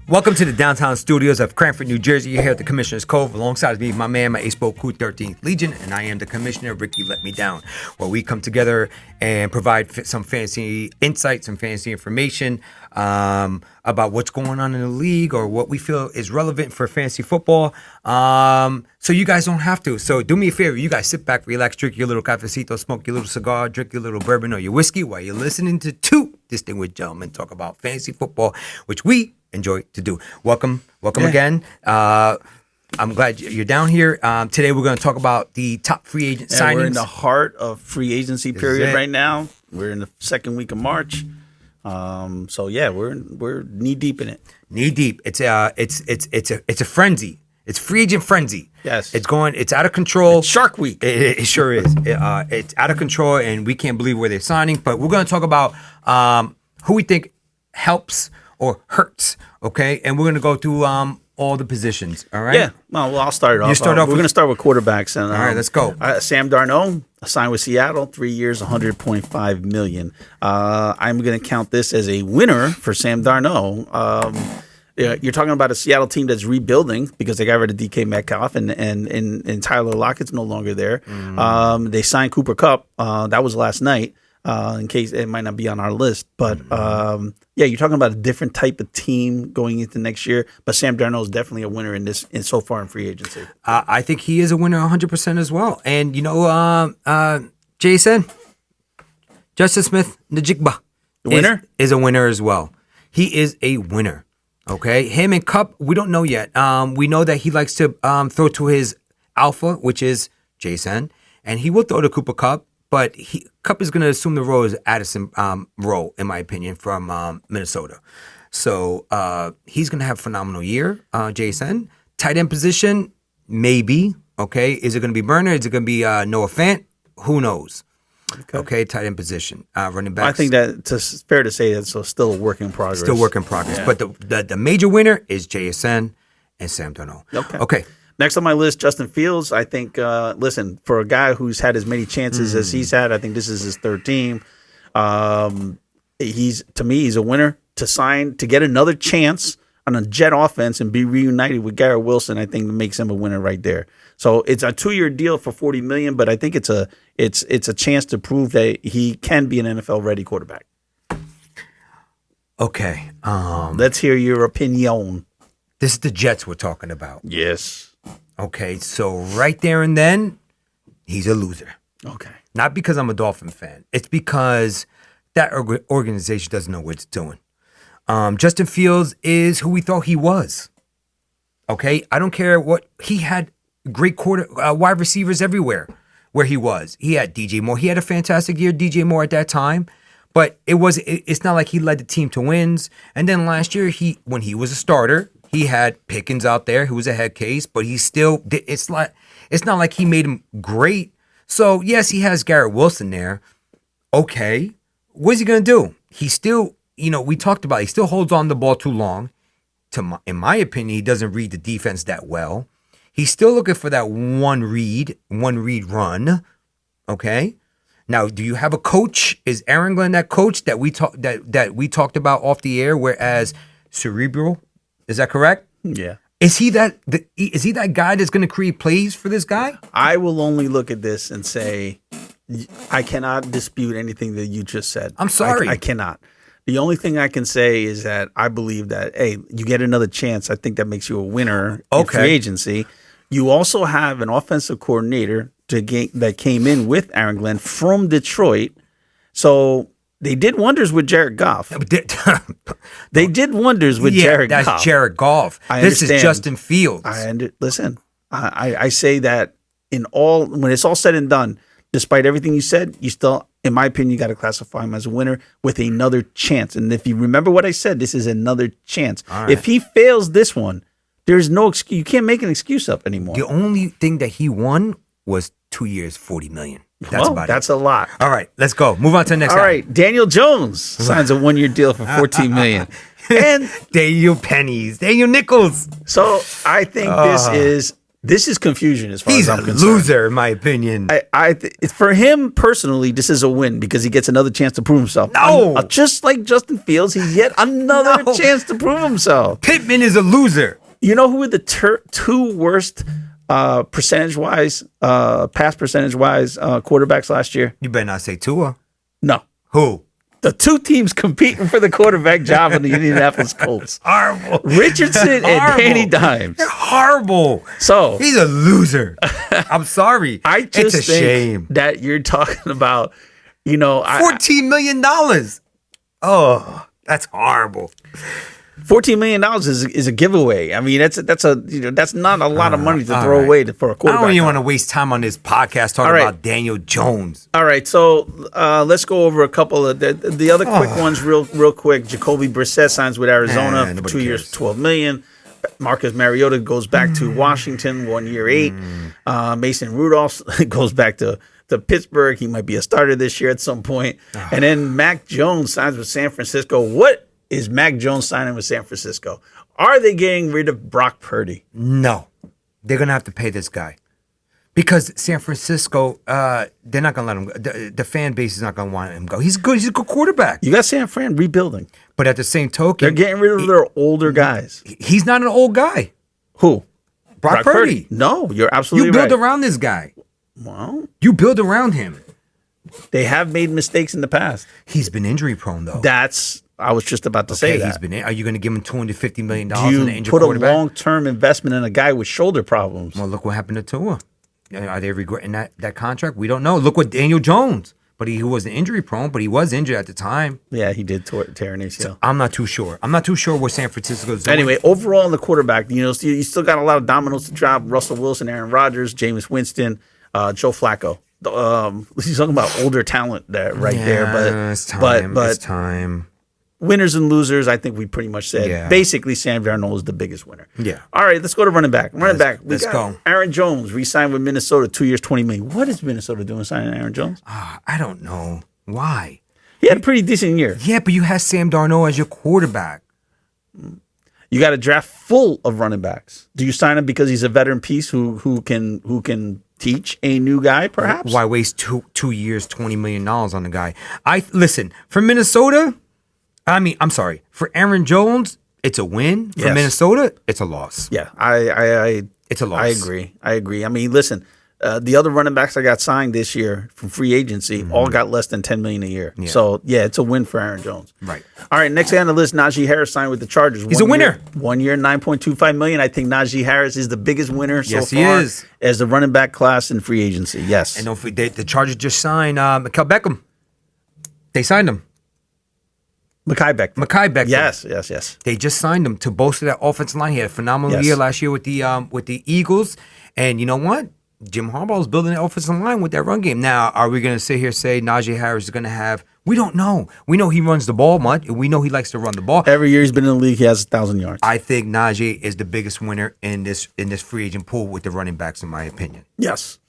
Welcome to the downtown studios of Cranford, New Jersey. You're here at the Commissioner's Cove. Alongside me, my man, my ace-boat crew, 13th Legion, and I am the Commissioner, Ricky Let Me Down, where we come together and provide some fancy insights, some fancy information about what's going on in the league or what we feel is relevant for fantasy football. So you guys don't have to. So do me a favor. You guys sit back, relax, drink your little cafecito, smoke your little cigar, drink your little bourbon or your whiskey while you're listening to two distinguished gentlemen talk about fantasy football, which we enjoy to do. Welcome again. I'm glad you're down here. Today we're going to talk about the top free agent signings. We're in the heart of free agency period right now. We're in the second week of March. We're knee deep in it. Knee deep. It's a frenzy. It's free agent frenzy. Yes. It's out of control. It's Shark Week. It sure is. It's out of control and we can't believe where they're signing. But we're going to talk about who we think helps or hurts, okay? And we're going to go through all the positions, all right? Yeah. Well, I'll start it off. We're going to start with quarterbacks. And, all right, let's go. Sam Darnold signed with Seattle, 3 years, $100.5 million. I'm going to count this as a winner for Sam Darnold. You're talking about a Seattle team that's rebuilding because they got rid of DK Metcalf and Tyler Lockett's no longer there. Mm-hmm. They signed Cooper Kupp. That was last night. In case it might not be on our list. But, you're talking about a different type of team going into next year. But Sam Darnold is definitely a winner so far in free agency. I think he is a winner 100% as well. And, Jason, Justice Smith-Njigba the winner? Is a winner as well. He is a winner, okay? Him and Kupp, we don't know yet. We know that he likes to throw to his alpha, which is Jason. And he will throw to Cooper Kupp. But Kupp is going to assume the role as Addison role, in my opinion, from Minnesota. So he's going to have a phenomenal year, Jason. Tight end position, maybe. Okay, is it going to be Burner? Is it going to be Noah Fant? Who knows? Okay, tight end position. Running back. I think that it's fair to say that's still a work in progress. Still work in progress. Yeah. But the major winner is JSN and Sam Darnold. Okay. Next on my list, Justin Fields. I think, for a guy who's had as many chances as he's had, I think this is his third team. He's a winner to get another chance on a Jet offense and be reunited with Garrett Wilson. I think makes him a winner right there. So it's a 2-year deal for $40 million, but I think it's a chance to prove that he can be an NFL ready quarterback. Okay, let's hear your opinion. This is the Jets we're talking about. Yes. Okay, so right there and then, he's a loser. Okay. Not because I'm a Dolphin fan. It's because that organization doesn't know what it's doing. Justin Fields is who we thought he was. Okay? I don't care what. He had great wide receivers everywhere where he was. He had DJ Moore. He had a fantastic year, DJ Moore, at that time. But it's not like he led the team to wins. And then last year, when he was a starter, he had Pickens out there, who was a head case, but he still, it's not like he made him great. So, yes, he has Garrett Wilson there. Okay. What is he going to do? He still, we talked about, he still holds on the ball too long. In my opinion, he doesn't read the defense that well. He's still looking for that one read run. Okay. Now, do you have a coach? Is Aaron Glenn that coach that we talked about off the air, whereas cerebral? Is that correct? Yeah. Is he that guy that's going to create plays for this guy? I will only look at this and say, I cannot dispute anything that you just said. I'm sorry. I cannot. The only thing I can say is that I believe that, hey, you get another chance. I think that makes you a winner in free agency. You also have an offensive coordinator that came in with Aaron Glenn from Detroit. So they did wonders with Jared Goff. They did wonders with Jared Goff. That's Jared Goff. This is Justin Fields. Listen, I say that when it's all said and done, despite everything you said, you still, in my opinion, you got to classify him as a winner with another chance. And if you remember what I said, this is another chance. Right. If he fails this one, there's no excuse. You can't make an excuse up anymore. The only thing that he won was 2 years, $40 million. That's a lot. All right, let's go. Move on to the next guy. All right, Daniel Jones signs a 1-year deal for $14 million. And Daniel Pennies, Daniel Nichols. So I think this is This is confusion as far He's as a I'm concerned. loser, in my opinion. For him personally, this is a win because he gets another chance to prove himself. No! Just like Justin Fields, he's yet another No. chance to prove himself. Pittman is a loser. You know who are the two worst percentage-wise, pass percentage-wise quarterbacks last year? You better not say Tua. No. Who? The two teams competing for the quarterback job in the Indianapolis Colts. Horrible. Richardson and Horrible. Danny Dimes. They're horrible. So He's a loser. I'm sorry. I just it's a think shame. that you're talking about, $14 million. Oh, that's horrible. $14 million is a giveaway. I mean, that's not a lot of money to all throw right. away for a I quarterback. don't even want to waste time on this podcast talking All right. about Daniel Jones. All right, so let's go over a couple of the other quick ones real quick. Jacoby Brissett signs with Arizona for nobody 2 years, cares. $12 million. Marcus Mariota goes back to Washington, 1 year, $8. Mason Rudolph goes back to Pittsburgh. He might be a starter this year at some point. And then Mac Jones signs with San Francisco. What is Mac Jones signing with San Francisco? Are they getting rid of Brock Purdy? No, they're gonna have to pay this guy because San Francisco, they're not gonna let him go. The fan base is not gonna want him to go. He's good. He's a good quarterback. You got San Fran rebuilding. But at the same token, They're getting rid of their older guys. he's not an old guy. Who? Brock Purdy. No, you're absolutely You build right. around this guy. Well, You build around him. they have made mistakes in the past. He's been injury prone though. I was just about to say Okay, that. he's been. Are you going to give him $250 million Do in an you injured put a quarterback? long-term investment in a guy with shoulder problems? Well, look what happened to Tua. Are they regretting that contract? We don't know. Look what Daniel Jones. But he wasn't injury prone, but he was injured at the time. Yeah, he did tear an ACL. I'm not too sure. I'm not too sure what San Francisco's doing. Anyway, overall in the quarterback, you still got a lot of dominoes to drop. Russell Wilson, Aaron Rodgers, Jameis Winston, Joe Flacco. He's talking about older talent there, there. But it's time. but It's time. winners and losers, I think we pretty much said. Yeah. Basically, Sam Darnold is the biggest winner. Yeah. All right, let's go to running back. Let's go. Aaron Jones re-signed with Minnesota, 2 years, $20 million. What is Minnesota doing signing Aaron Jones? I don't know why. He had a pretty decent year. Yeah, but you have Sam Darnold as your quarterback. You got a draft full of running backs. Do you sign him because he's a veteran piece who can teach a new guy, perhaps? Why waste 2 years, $20 million on the guy? Listen, for Minnesota, I'm sorry. For Aaron Jones, it's a win. For Yes. Minnesota, it's a loss. Yeah, It's a loss. I agree. I mean, listen, the other running backs I got signed this year from free agency all got less than $10 million a year. Yeah. So yeah, it's a win for Aaron Jones. Right. All right, next guy on the list, Najee Harris signed with the Chargers. He's a winner. 1 year, $9.25 million. I think Najee Harris is the biggest winner so Yes, he far is. as the running back class in free agency. Yes. And don't forget, the Chargers just signed Mikael Beckham. They signed him. Mekhi Becton. Mekhi Beckham. Yes. They just signed him to bolster that offensive line. He had a phenomenal Yes. year last year with the Eagles. And you know what? Jim Harbaugh is building an offensive line with that run game. Now, are we going to sit here and say Najee Harris is going to have? We don't know. We know he runs the ball much. We know he likes to run the ball. Every year he's been in the league, he has 1,000 yards. I think Najee is the biggest winner in this free agent pool with the running backs, in my opinion. Yes.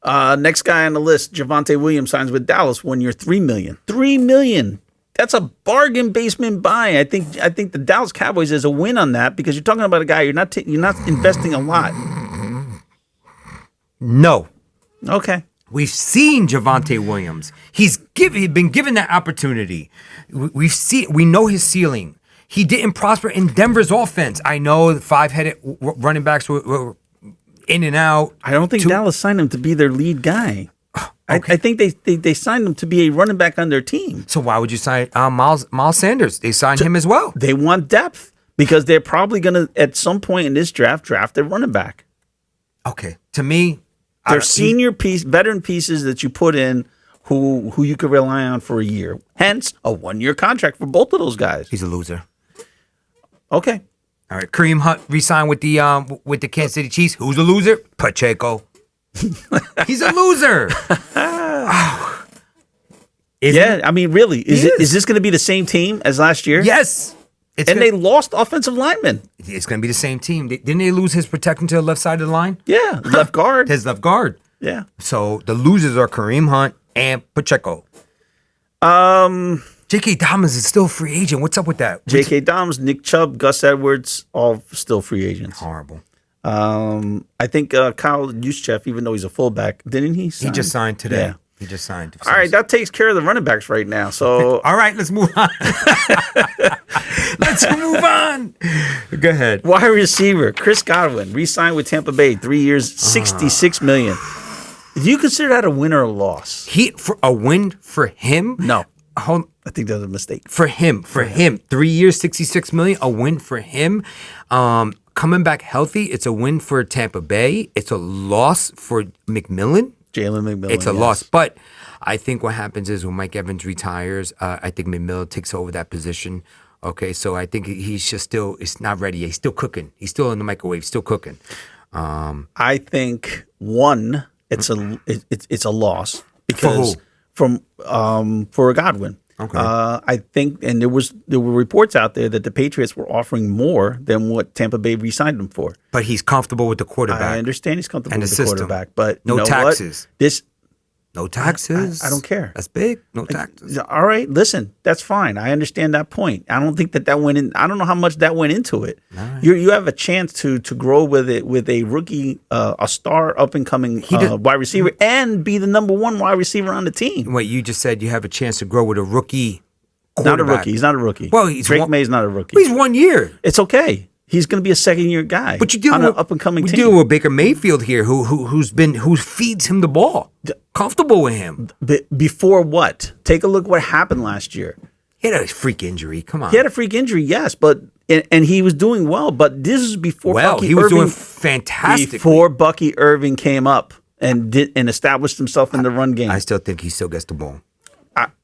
Next guy on the list, Javonte Williams signs with Dallas, 1 year, $3 million. $3 million. That's a bargain basement buy. I think the Dallas Cowboys is a win on that because you're talking about a guy you're not investing a lot. No. Okay. We've seen Javonte Williams. He's been given that opportunity. We know his ceiling. He didn't prosper in Denver's offense. I know the five-headed running backs were in and out. I don't think Dallas signed him to be their lead guy. Okay. I think they signed him to be a running back on their team. So why would you sign Miles Sanders? They signed him as well. They want depth because they're probably going to, at some point in this draft their running back. Okay. To me, They're veteran pieces that you put in who you could rely on for a year. Hence, a 1 year contract for both of those guys. he's a loser. Okay. All right. Kareem Hunt re-signed with the Kansas City Chiefs. Who's a loser? Pacheco. He's a loser. Yeah, I mean, really, is. is this going to be the same team as last year? Yes. They lost offensive linemen. It's going to be the same team. Didn't they lose his protection to the left side of the line? Yeah, left guard. His left guard. Yeah. So the losers are Kareem Hunt and Pacheco. J.K. Dobbins is still a free agent. What's up with that? J.K. Dobbins, Nick Chubb, Gus Edwards, all still free agents. Horrible. I think Kyle Juszczyk, even though he's a fullback, didn't he? He just signed today. Yeah. He just signed. All right, that takes care of the running backs right now. So All right, let's move on. Let's move on. Go ahead. wide receiver Chris Godwin re-signed with Tampa Bay, 3 years, $66 million. Do you consider that a win or a loss? He for a win for him? No, Hold, I think that's a mistake. for him. 3 years, 66 million. A win for him. Coming back healthy. It's a win for Tampa Bay. It's a loss for McMillan. Jalen McMillan. It's a yes. loss. But I think what happens is when Mike Evans retires, I think McMillan takes over that position. Okay, so I think he's just still, it's not ready. He's still cooking. He's still in the microwave, still cooking. I think one, it's a loss because for Godwin. Okay. I think, and there were reports out there that the Patriots were offering more than what Tampa Bay re-signed him for. But he's comfortable with the quarterback. I understand he's comfortable And with the the system. quarterback, but No you know taxes. What? No taxes. I don't care. That's big. No taxes. All right, listen, that's fine. I understand that point. I don't think that went in. I don't know how much that went into it. Right. You have a chance to grow with it with a rookie, a star up and coming wide receiver, and be the number one wide receiver on the team. Wait, you just said you have a chance to grow with a rookie Not a quarterback. rookie. He's not a rookie. Well, he's Drake one- May's not a rookie. He's 1 year. It's okay. He's going to be a second-year guy. But you deal on with an up-and-coming we team. deal with Baker Mayfield here, who feeds him the ball, comfortable with him. Before what? Take a look what happened last year. He had a freak injury. Come on. He had a freak injury, yes, but and he was doing well. But this is before Bucky he was Irving, doing fantastic. before Bucky Irving came up and established himself in the run game. I still think he still gets the ball.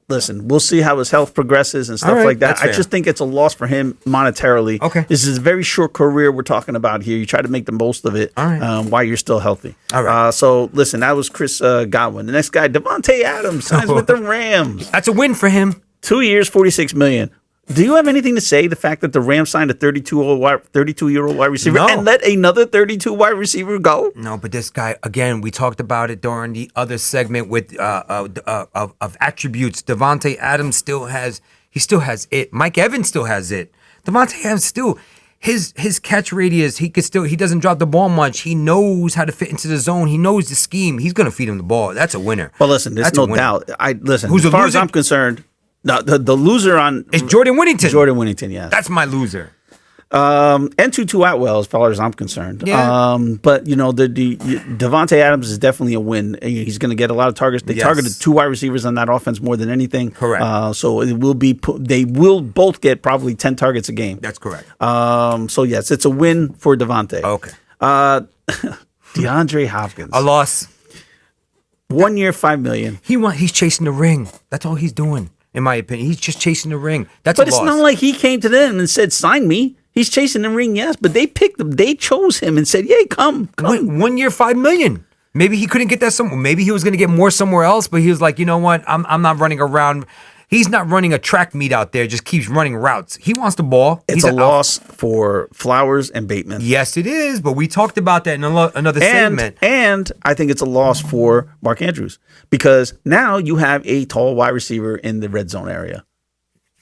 Listen, we'll see how his health progresses and stuff All right, like that. that's I fair. just think it's a loss for him monetarily. Okay. This is a very short career we're talking about here. You try to make the most of it All right. while you're still healthy. All right. So, listen, that was Chris Godwin. The next guy, Devontae Adams, signs with the Rams. That's a win for him. 2 years, $46 million. Do you have anything to say the fact that the Rams signed a 32-year-old wide receiver No. and let another 32 wide receiver go? No, but this guy again. We talked about it during the other segment with of attributes. Devontae Adams still has it. Mike Evans still has it. Devontae Adams still his catch radius. He doesn't drop the ball much. He knows how to fit into the zone. He knows the scheme. He's gonna feed him the ball. That's a winner. Well, listen, there's That's a no winner. doubt. Listen, Who's as the far as loser? I'm concerned, no, the loser on It's Jordan Whittington. Jordan Whittington, yes. That's my loser. And Tutu Atwell, as far as I'm concerned. Yeah. But the Devontae Adams is definitely a win. He's going to get a lot of targets. They Yes. targeted two wide receivers on that offense more than anything. Correct. So it will be. They will both get probably 10 targets a game. That's correct. So yes, it's a win for Devontae. Okay. DeAndre Hopkins, A loss. 1 year, $5 million. He's chasing the ring. That's all he's doing, in my opinion. He's just chasing the ring. That's But a it's loss. not like he came to them and said, "Sign me." He's chasing the ring, yes, but they picked him. They chose him and said, "Yay, come." 1 year, $5 million. Maybe he couldn't get that somewhere. Maybe he was going to get more somewhere else. But he was like, you know what? I'm not running around. He's not running a track meet out there. Just keeps running routes. He wants the ball. It's He's a an loss for Flowers and Bateman. Yes, it is. But we talked about that in another segment. And I think it's a loss for Mark Andrews because now you have a tall wide receiver in the red zone area.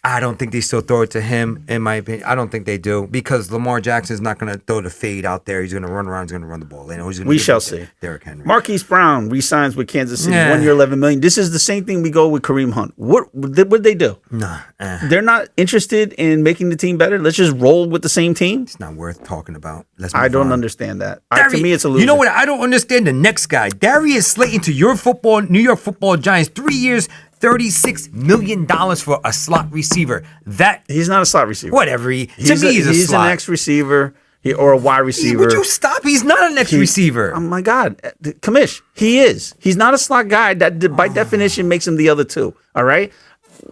I don't think they still throw it to him, in my opinion. I don't think they do because Lamar Jackson's not going to throw the fade out there. He's going to run around. He's going to run the ball. You know, he's gonna We give shall it to see. Derrick Henry. Marquise Brown re-signs with Kansas City, Nah. 1 year, $11 million. This is the same thing we go with Kareem Hunt. What did they do? Nah, They're not interested in making the team better. Let's just roll with the same team. it's not worth talking about. Let's I move don't on. understand that. Darius- To me, it's a loser. You know what? I don't understand the next guy. Darius Slayton to New York Football Giants. 3 years, $36 million for a slot receiver. That He's not a slot receiver. whatever. He's a he's slot. an X receiver or a wide receiver. Would you stop? He's not an X receiver. Oh my God, Kamish, he is. He's not a slot guy. That by definition makes him the other two. All right,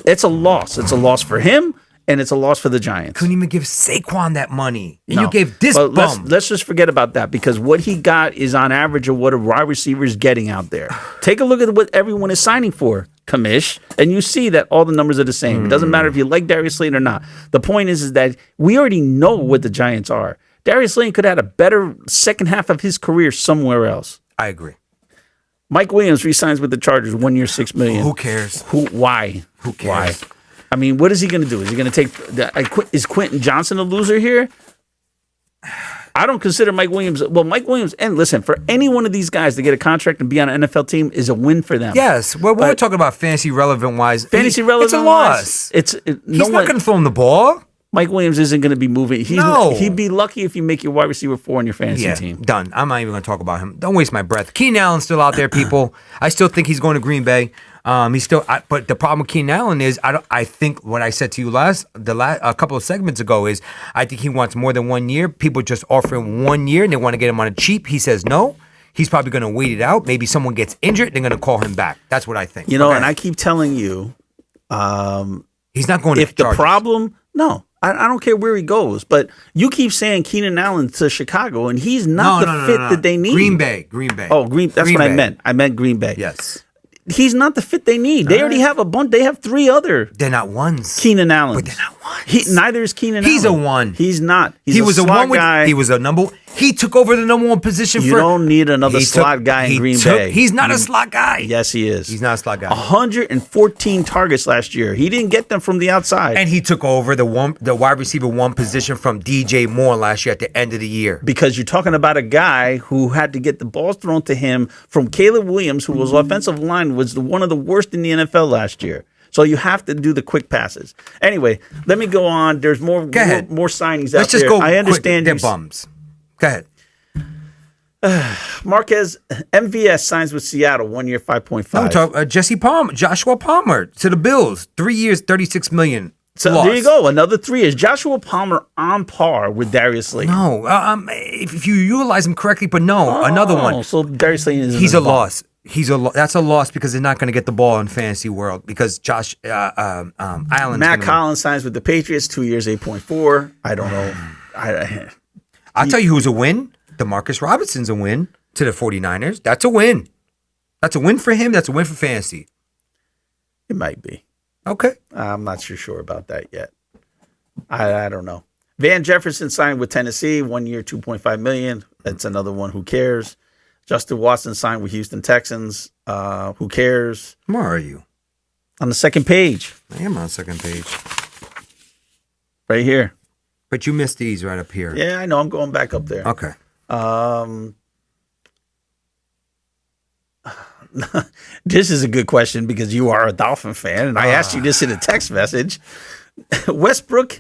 it's a loss. It's a loss for him, and it's a loss for the Giants. Couldn't even give Saquon that money, and No. you gave this But bum. let's just forget about that because what he got is on average of what a wide receiver is getting out there. Take a look at what everyone is signing for, Kamish, and you see that all the numbers are the same. It doesn't matter if you like Darius Slayton or not. The point is that we already know what the Giants are. Darius Slayton could have had a better second half of his career somewhere else. I agree. Mike Williams re-signs with the Chargers, 1 year, $6 million. Who cares? Why? Who cares? Why? I mean, what is he going to do? Is he going to take? Is Quentin Johnson a loser here? I don't consider Mike Williams. Well, Mike Williams, and listen, for any one of these guys to get a contract and be on an NFL team is a win for them. Yes. Well, we're talking about fantasy relevant wise. Fantasy relevant, it's a loss. He's not going to throw him the ball. Mike Williams isn't going to be moving. No. He'd be lucky if you make your wide receiver 4 on your fantasy team. Done. I'm not even going to talk about him. Don't waste my breath. Keenan Allen's still out there, people. I still think he's going to Green Bay. He's still, but the problem with Keenan Allen is, I think what I said to you a couple of segments ago is, I think he wants more than 1 year. People just offer him 1 year and they want to get him on a cheap. He says no. He's probably going to wait it out. Maybe someone gets injured. They're going to call him back. That's what I think. You know, and I keep telling you, he's not going to if the problem, no. I don't care where he goes, but you keep saying Keenan Allen to Chicago, and he's not the fit that they need. Green Bay. Oh, that's Green what Bay. I meant. I meant Green Bay. Yes. He's not the fit they need. They already have a bunch. They have 3 other They're not ones. Keenan Allen. But they're not ones. Neither is Keenan Allen. He's a one. He's not. He's He was a slot one guy. he was a number. He took over the number 1 position. You don't need another slot guy in Green Bay. He's not a slot guy. Yes, he is. He's not a slot guy. 114 targets last year. He didn't get them from the outside. And he took over the wide receiver 1 position from DJ Moore last year at the end of the year. Because you're talking about a guy who had to get the balls thrown to him from Caleb Williams, who was offensive line, was one of the worst in the NFL last year. So you have to do the quick passes. Anyway, let me go on. There's more signings Let's out there. just go. I understand They're bums. Go ahead. Marquez MVS signs with Seattle 1 year, 5.5. No, Joshua Palmer to the Bills, 3 years, $36 million. So there you go. Another 3 years. Joshua Palmer on par with Darius Slayton. No, if you utilize him correctly, but no, another one. So Darius Slayton is He's a loss. That's a loss because they're not going to get the ball in fantasy world because Josh Allen. Matt Collins signs with the Patriots 2 years, 8.4. I don't know. I'll tell you who's a win. DeMarcus Robinson's a win to the 49ers. That's a win. That's a win for him. That's a win for fantasy. It might be. Okay. I'm not sure about that yet. I don't know. Van Jefferson signed with Tennessee 1 year, $2.5 million. That's another one. Who cares? Justin Watson signed with Houston Texans. Who cares? Where are you? On the second page. I am on the second page. Right here. But you missed these right up here. Yeah, I know. I'm going back up there. Okay. This is a good question because you are a Dolphin fan, and I asked you this in a text message. Westbrook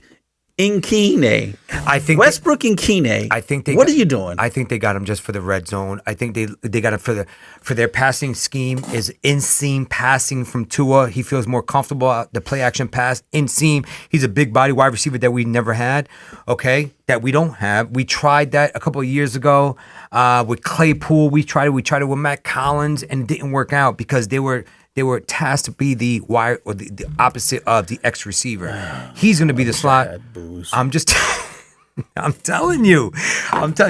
Nkene. I think Westbrook Nkene. I think they. What are you doing? I think they got him just for the red zone. I think they got him for their passing scheme is in-seam passing from Tua. He feels more comfortable out the play action pass in-seam. He's a big body wide receiver that we never had. Okay, that we don't have. We tried that a couple of years ago with Claypool. We tried it with Matt Collins, and it didn't work out because they were tasked to be the wide or the opposite of the X receiver. He's going to be the slot. I'm just, I'm telling you.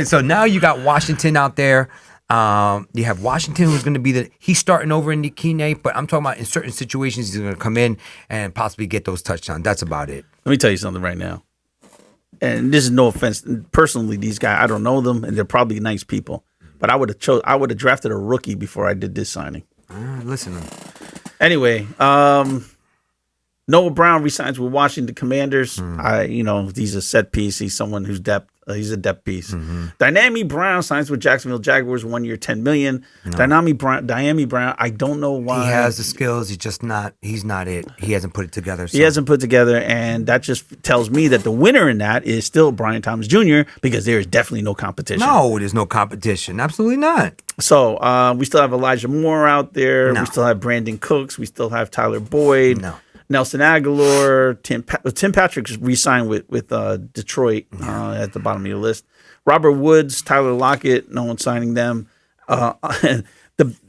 So now you got Washington out there. You have Washington who's going to be he's starting over in the Kine, but I'm talking about in certain situations he's going to come in and possibly get those touchdowns. That's about it. Let me tell you something right now. And this is no offense. Personally, these guys, I don't know them, and they're probably nice people. But I would have drafted a rookie before I did this signing. Listen. Anyway, Noah Brown resigns with Washington Commanders. He's a set piece. He's someone who's depth. He's a depth piece. Dynami Brown signs with Jacksonville Jaguars 1 year, $10 million. No. Dynami Brown. I don't know why. He has the skills. He's not it. He hasn't put it together. So. He hasn't put together, and that just tells me that the winner in that is still Brian Thomas Jr. because there is definitely no competition. No, there's no competition. Absolutely not. So we still have Elijah Moore out there. No. We still have Brandon Cooks. We still have Tyler Boyd. No. Nelson Aguilar, Tim Patrick re-signed with Detroit at the bottom of your list. Robert Woods, Tyler Lockett, no one's signing them. No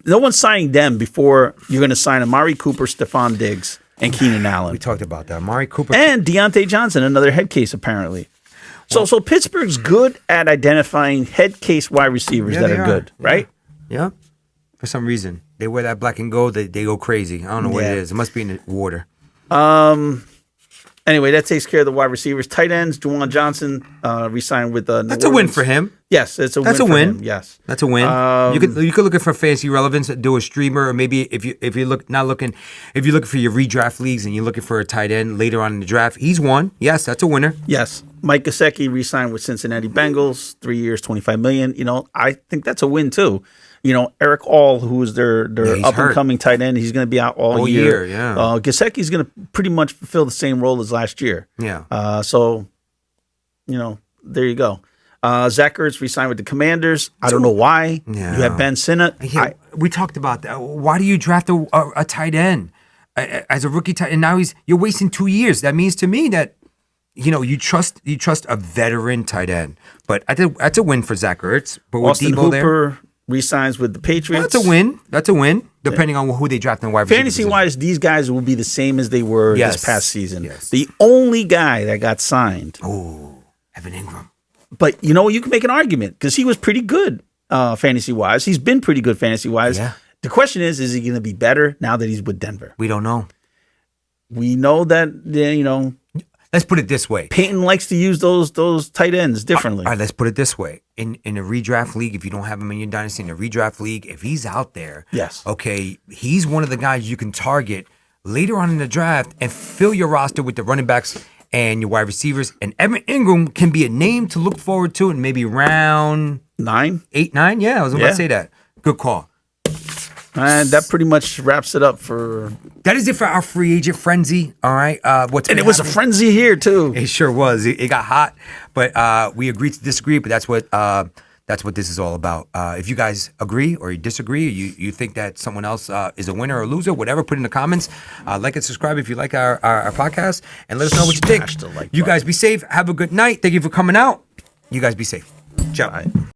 one's signing them before you're going to sign Amari Cooper, Stephon Diggs, and Keenan Allen. We talked about that. Amari Cooper. And Deontay Johnson, another head case apparently. So Pittsburgh's good at identifying head case wide receivers that are good, right? Yeah. For some reason. They wear that black and gold, they go crazy. I don't know what it is. It must be in the water. Anyway, that takes care of the wide receivers. Tight ends, Juwan Johnson re-signed with New That's a win for him. Yes, it's a win. That's a win. Yes, that's a win. You could look for fantasy relevance, do a streamer, or maybe if you're looking for your redraft leagues and you're looking for a tight end later on in the draft, he's one. Yes, that's a winner. Yes. Mike Gesicki re-signed with Cincinnati Bengals, 3 years, $25 million. I think that's a win too. Eric All, who is their he's up and hurt. coming tight end, he's going to be out all year, yeah. Gesicki's going to pretty much fulfill the same role as last year. Yeah. So, there you go. Zach Ertz re-signed with the Commanders. I don't know why. Yeah. You have Ben Sinnott. Yeah, we talked about that. Why do you draft a tight end as a rookie tight end? Now you're wasting 2 years. That means to me that you trust a veteran tight end. But that's a win for Zach Ertz. But with Austin Debo Hooper re-signs with the Patriots. that's a win. That's a win. Depending on who they draft in wide receiver Fantasy position. wise, these guys will be the same as they were Yes. this past season. Yes. The only guy that got signed, Evan Ingram. but you can make an argument because he was pretty good fantasy wise. He's been pretty good fantasy wise. Yeah. The question is he going to be better now that he's with Denver? We don't know. We know that Let's put it this way. Peyton likes to use those tight ends differently. All right, let's put it this way. In a redraft league, if you don't have him in your dynasty, in a redraft league, if he's out there, Yes. okay, he's one of the guys you can target later on in the draft and fill your roster with the running backs and your wide receivers. And Evan Ingram can be a name to look forward to in maybe round 9. 8, 9. Yeah, I was about Yeah. to say that. Good call. And that pretty much wraps it up for. That is it for our free agent frenzy. All right. What's And been it was a happening? frenzy here too. It sure was. It got hot, but we agreed to disagree. But that's what this is all about. If you guys agree or you disagree, or you think that someone else is a winner or a loser, whatever, put in the comments. Like and subscribe if you like our podcast, and let us know what you think. Smash the like You button. guys be safe. Have a good night. Thank you for coming out. You guys be safe. Ciao. Bye.